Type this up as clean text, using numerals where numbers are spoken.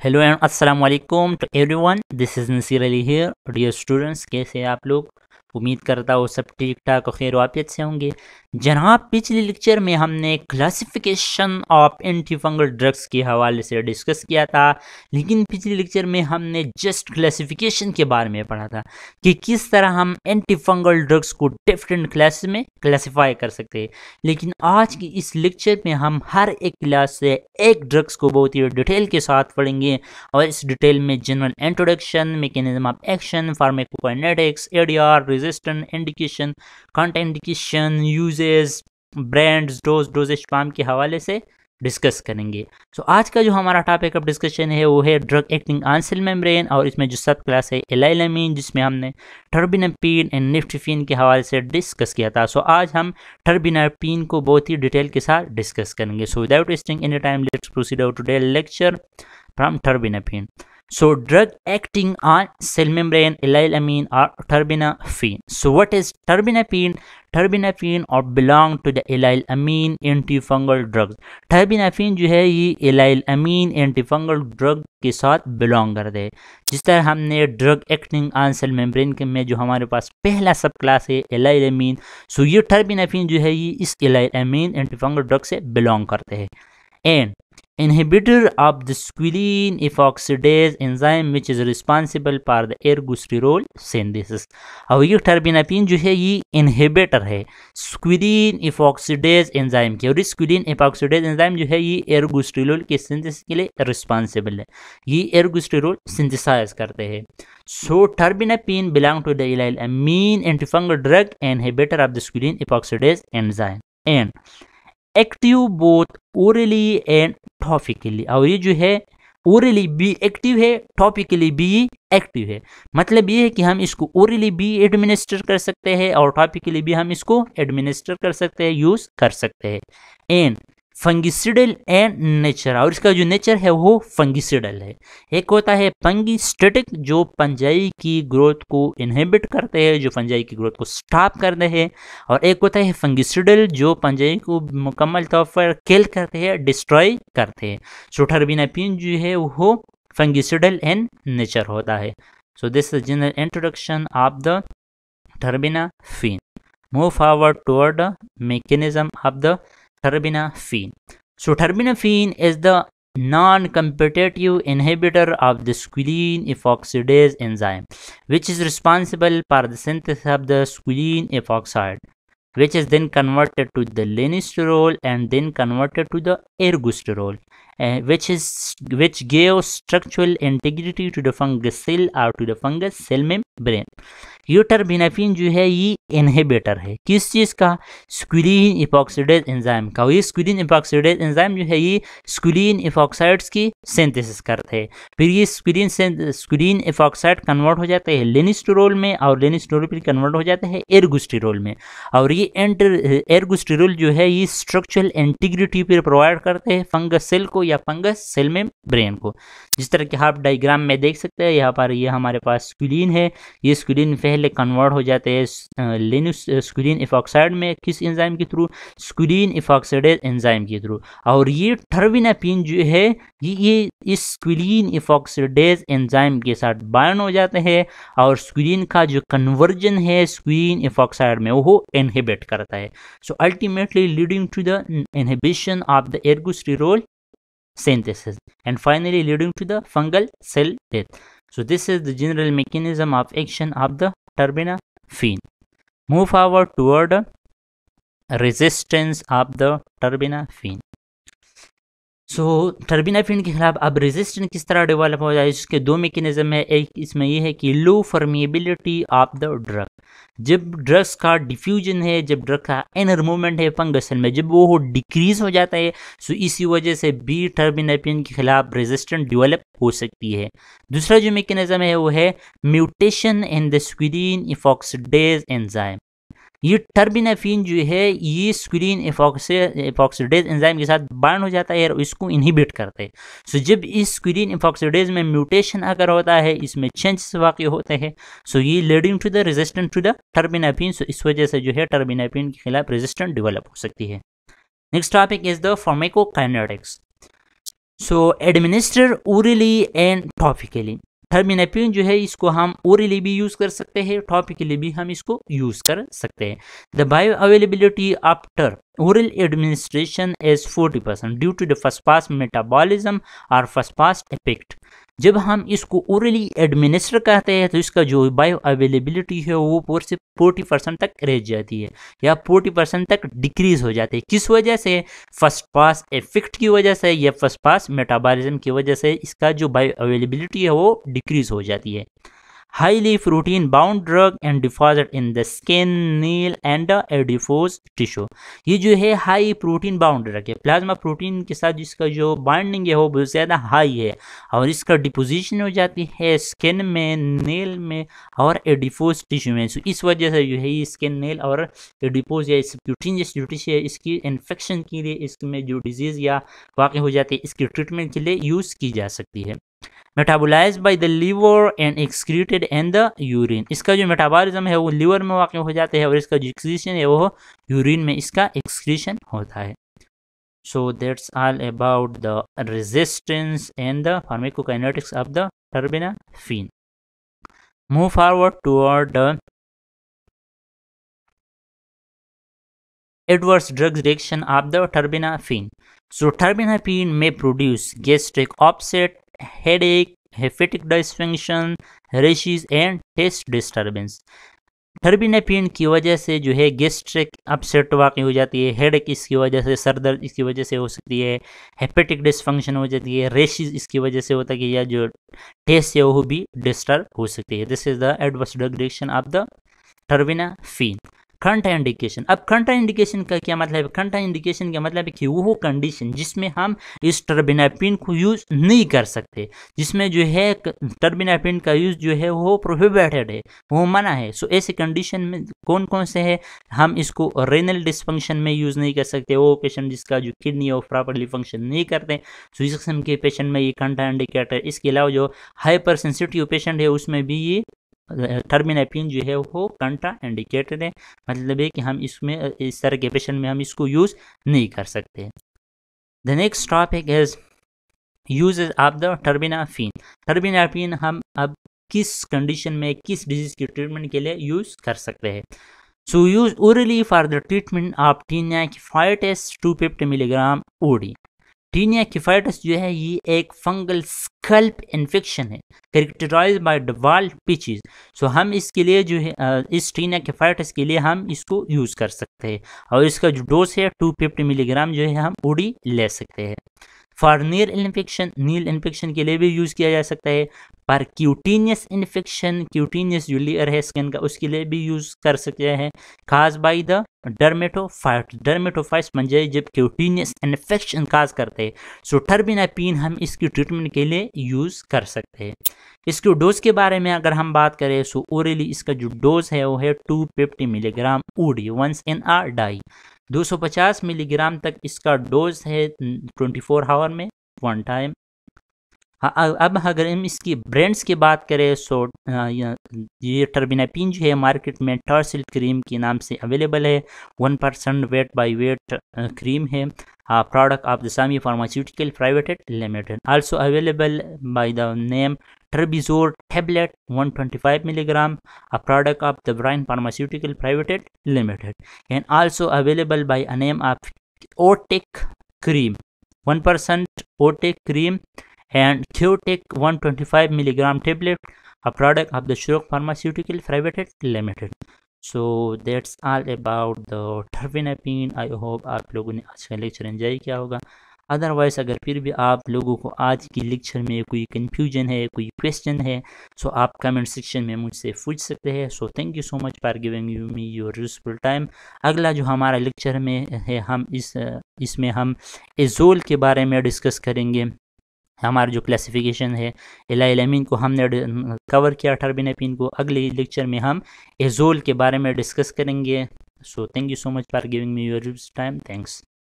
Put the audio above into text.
Hello and अस्सलाम वालेकुम to everyone. This is Nasir Ali here. Dear students, कैसे हैं आप लोग? उम्मीद करता हूँ सब ठीक ठाक और खैर वाफियत से होंगे। जनाब, पिछले लेक्चर में हमने classification of anti fungal drugs के हवाले से डिस्कस किया था, लेकिन पिछले लेक्चर में हमने जस्ट क्लासिफिकेशन के बारे में पढ़ा था कि किस तरह हम एंटी फंगल ड्रग्स को डिफरेंट क्लास में क्लासिफाई कर सकते हैं। लेकिन आज की इस लेक्चर में हम हर एक क्लास से एक ड्रग्स को बहुत ही डिटेल के साथ पढ़ेंगे और इस डिटेल में general introduction, mechanism of action, pharmacokinetics, ADR, resistant, indication, contraindication, uses, brands, doses form के हवाले से डिस्कस करेंगे। सो आज का जो हमारा टॉपिक ऑफ डिस्कशन है वो है drug acting on sale membrane, और इसमें जो सब क्लास है एलाइलामीन, जिसमें हमने टर्बिनापिन एंड निफ्टिफिन के हवाले से डिस्कस किया था। सो आज हम टर्बिनापिन को बहुत ही डिटेल के साथ डिस्कस करेंगे। So without wasting any time, let's proceed our today lecture from terbinafine. So drug acting on cell membrane, enylamine or terbinafine. So what is terbinafine? Terbinafine or belong to the enylamine antifungal drugs. terbinafine जो है ये enylamine antifungal drug के साथ belong करते हैं। जिस तरह हमने drug acting on sale membrane के में जो हमारे पास पहला सब क्लास है एलाइलामीन, सो ये टर्बिनाफिन जो है ये इस एलाइलामीन एंटीफंगल ड्रग से बिलोंग करते हैं। And inhibitor of the squalene epoxidase enzyme which is responsible for the ergosterol synthesis। और ये टर्बिनापिन जो है ये इनहिबिटर है स्क्विलीन इपॉक्सीडेज एंजाइम की, और इस स्क्विलीन इपॉक्सीडेज एंजाइम जो है ये एर्गोस्टेरोल के सिंथेसिस के लिए रिस्पॉन्सिबल है। ये एर्गोस्टेरोल सिंथेसाइज करते हैं। So terbinafine belong to the allylamine antifungal drug inhibitor of the squalene epoxidase enzyme and active both orally and topically. और ये जो है ओरली भी एक्टिव है, टॉपिकली भी एक्टिव है। मतलब ये है कि हम इसको ओरली भी एडमिनिस्टर कर सकते हैं और टॉपिकली भी हम इसको एडमिनिस्टर कर सकते हैं, यूज कर सकते हैं। एंड फंगिसिडल एंड नेचर, और इसका जो नेचर है वो फंगिसिडल है। एक होता है फंगिस्टेटिक जो फंजाई की ग्रोथ को इनहिबिट करते हैं, जो फंजाई की ग्रोथ को स्टॉप करते हैं, और एक होता है फंगिसिडल जो फंजाई को मुकम्मल तौर पर किल करते हैं, डिस्ट्रॉय करते हैं। सो टर्बिनापिन जो है वो फंगिसिडल एंड नेचर होता है। So this is general introduction of the terbinafine. Move forward toward the mechanism of the terbinafine. So terbinafine is the non-competitive inhibitor of the squalene epoxidase enzyme, which is responsible for the synthesis of the squalene epoxide, which is then converted to the lenosterol and then converted to the ergosterol, which gave structural integrity to the fungus cell or to the fungus cell membrane. ये terbinafine जो है ये inhibitor है किस चीज़ का? स्क्विलीन epoxidase enzyme का। ये स्क्विलीन epoxidase enzyme जो है ये स्क्विलीन इपॉक्साइड्स की सिंथेसिस करते हैं। फिर ये स्क्विलीन इपॉक्साइड कन्वर्ट हो जाते हैं लेनिस्टेरोल में, और लेनिस्टेरोल फिर कन्वर्ट हो जाते हैं एर्गोस्टेरोल में, और ये एर्गोस्टेरोल जो है ये स्ट्रक्चरल इंटीग्रिटी फिर प्रोवाइड करते हैं फंगस सेल को या फंगस सेल में ब्रेन को। जिस तरह के आप डायग्राम में देख सकते हैं, यहाँ पर ये हमारे पास स्क्विलीन है, ये स्क्विलीन पहले कन्वर्ट हो जाते हैं स्क्विलीन इपॉक्साइड में, किस एंजाइम के थ्रू? स्क्विलीन इपॉक्सीडेज एंजाइम के थ्रू। और ये टर्बिनापिन जो है ये इस स्क्विलीन इपॉक्सीडेज एंजाइम के साथ बाइंड हो जाते हैं, और स्क्विलीन का जो कन्वर्जन है स्क्विलीन इपॉक्साइड में वो इनहिबिट करता है। So ultimately leading to the inhibition of the ergosterol synthesis and finally leading to the fungal cell death. So this is the general mechanism of action of the terbinafine. Move forward toward resistance of the terbinafine. So terbinafine के खिलाफ अब resistance किस तरह develop हो जाए, इसके दो mechanism है। एक इसमें यह है कि लो परमिएबिलिटी ऑफ द ड्रग, जब ड्रग्स का डिफ्यूजन है, जब ड्रग का इनर मूवमेंट है फंगस सेल में, जब वो डिक्रीज हो जाता है, सो इसी वजह से भी टर्बिनाफिन के खिलाफ रेजिस्टेंस डेवलप हो सकती है। दूसरा जो मैकेनिज्म है वो है mutation in the squalene epoxidase enzyme. ये टर्बिनाफिन जो है ये स्क्विलीन इपॉक्सीडेज एंजाइम के साथ बाइंड हो जाता है और इसको इनहिबिट करते हैं। सो जब इस स्क्विलीन इपॉक्सीडेज में म्यूटेशन अगर होता है, इसमें चेंजेस वाक़ई होते हैं, सो ये leading to the resistant to the terbinafine. So इस वजह से जो है टर्बिनाफिन के खिलाफ रेजिस्टेंट डेवलप हो सकती है। Next topic is the pharmacokinetics. So administer orally and topically, terbinafine जो है इसको हम ओरली भी यूज़ कर सकते हैं, टॉपिकली भी हम इसको यूज़ कर सकते हैं। The bio availability after oral administration is 40% due to the first pass metabolism और first pass effect। जब हम इसको ओरली एडमिनिस्टर करते हैं तो इसका जो बायो अवेलेबिलिटी है वो 40% तक रह जाती है या 40% तक डिक्रीज हो जाती है। किस वजह से? फर्स्ट पास इफेक्ट की वजह से या फर्स्ट पास मेटाबॉलिज्म की वजह से इसका जो बायो अवेलेबिलिटी है वो डिक्रीज हो जाती है। highly protein bound drug and deposit in the skin, nail and the adipose tissue। ये जो है हाई प्रोटीन बाउंड ड्रग है, प्लाज्मा प्रोटीन के साथ जिसका जो बाइंडिंग है वो बहुत ज़्यादा हाई है और इसका डिपोजिशन हो जाती है स्किन में, नेल में और एडिपोज टिश्यू में। सो इस वजह से जो है ये स्किन, नेल और एडिपोज या क्यूटिनियस जो टिश्यू है इसकी इन्फेक्शन के लिए, इसमें जो डिजीज़ या वाक़ हो जाती है इसकी ट्रीटमेंट के लिए यूज़ की जा सकती है। Metabolize by the liver and excreted in the urine, इसका जो मेटाबॉलिज्म है वो लीवर में वाक़ हो जाता है और इसका जो एक्सक्रीशन है वो यूरिन में इसका एक्सक्रीशन होता है। So that's all about the resistance and the pharmacokinetics of the terbinafine. Move forward toward the adverse drug reaction of the terbinafine। So terbinafine may produce gastric upset, headache, hepatic dysfunction, rashes and taste disturbance। Terbinafine की वजह से जो है gastric upset वाक़ हो जाती है, headache इसकी वजह से, सर दर्द इसकी वजह से हो सकती है, हेपेटिक डिसफंक्शन हो जाती है, रेशेस इसकी वजह से होता है कि या जो टेस्ट है वो भी डिस्टर्ब हो सकती है। This is the adverse drug reaction of the terbinafine. कंट्रा indication, अब कंट्रा इंडिकेशन का क्या मतलब है? कंट्रा इंडिकेशन का मतलब है कि वो कंडीशन जिसमें हम इस टर्बिनाफिन को यूज़ नहीं कर सकते, जिसमें जो है टर्बिनाफिन का यूज़ जो है वो प्रोहिबिटेड है, वो मना है। सो ऐसे कंडीशन में कौन कौन से है? हम इसको रेनल डिसफंक्शन में यूज़ नहीं कर सकते, वो पेशेंट जिसका जो किडनी है वो प्रॉपरली फंक्शन नहीं करते, सो इस किस्म के पेशेंट में ये कंट्रा इंडिकेटर। इसके अलावा जो हाइपर सेंसिटिव पेशेंट है उसमें भी ये टर्बिनाफिन जो है वो कंट्रा इंडिकेटेड है, मतलब है कि हम इसमें इस तरह के पेशेंट में हम इसको यूज़ नहीं कर सकते। The next topic is uses of the terbinafine. Terbinafine हम अब किस कंडीशन में, किस डिजीज़ की ट्रीटमेंट के लिए यूज़ कर सकते हैं? So use orally for the treatment of tinea capitis 250 milligram OD. Tinea capitis जो है ये एक फंगल स्कल्प इन्फेक्शन है characterize by dull patches. So हम इसके लिए जो है इस टीनिया किफाइटिस के लिए हम इसको यूज़ कर सकते हैं और इसका जो डोज है 250 मिलीग्राम जो है हम ओडी ले सकते हैं। For nail infection, nail infection के लिए भी यूज़ किया जा सकता है। पर क्यूटीनियस इन्फेक्शन, क्यूटीनियस जो लेयर है स्किन का उसके लिए भी यूज़ कर सकते हैं। काज बाई द डर्मेटोफाइट, डर्मेटोफाइट्स बन जाए जब क्यूटीनियस इन्फेक्शन काज करते हैं। सो टर्बिनाफिन हम इसकी ट्रीटमेंट के लिए यूज़ कर सकते हैं। इसके डोज के बारे में अगर हम बात करें सो ओरली इसका जो डोज है वो है 250 milligram OD once in a day. 250 milligram तक इसका डोज है 24 आवर में वन टाइम। अब अगर हम इसकी ब्रांड्स की बात करें सो ये टर्बिनाफिन जो है मार्केट में टर्सिल क्रीम के नाम से अवेलेबल है। 1% वेट बाय वेट क्रीम है, product of the Sami pharmaceutical private limited. Also available by the name Terbizole tablet 125 milligram, a product of the Brian Pharmaceutical Private Limited, and also available by a name of Otic cream 1% Otic cream and Qtec 125 milligram tablet, a product of the Shrock Pharmaceutical Private Limited. So that's all about the terbinafine। I hope आप लोगों ने आज का lecture enjoy किया होगा। Otherwise अगर फिर भी आप लोगों को आज की लेक्चर में कोई कन्फ्यूजन है, कोई क्वेश्चन है, सो आप कमेंट सेक्शन में मुझसे पूछ सकते हैं। So thank you so much for giving you me your useful time. अगला जो हमारा लेक्चर में है हम इसमें हम एजोल के बारे में डिस्कस करेंगे। हमारा जो क्लासिफिकेशन है एलाइलामीन को हमने कवर किया, टर्बिनाफिन को अगले लेक्चर में हम एजोल के बारे में डिस्कस करेंगे। So thank you so much for giving me your time. Thanks.